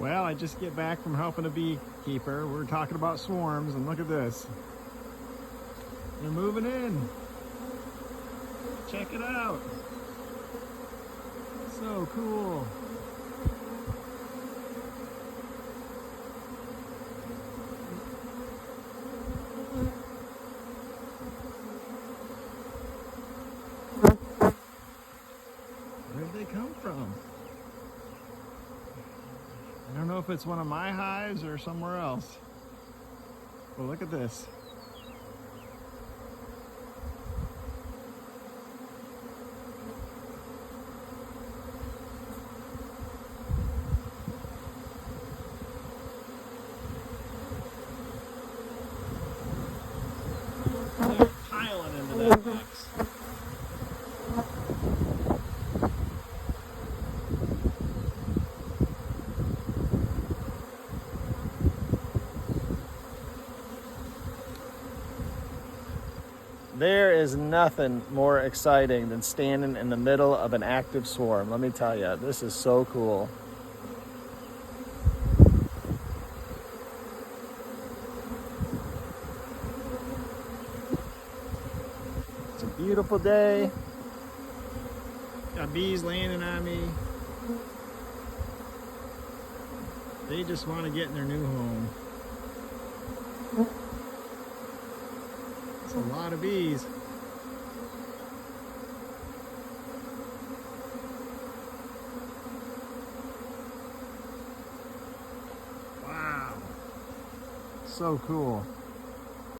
Well, I just get back from helping a beekeeper. We're talking about swarms, and look at this. They're moving in. Check it out. So cool. Where'd they come from? I don't know if it's one of my hives or somewhere else. But look at this. They're piling into that box. There is nothing more exciting than standing in the middle of an active swarm. Let me tell you, this is so cool. It's a beautiful day. Got bees landing on me. They just want to get in their new home. It's a lot of bees. Wow. So cool.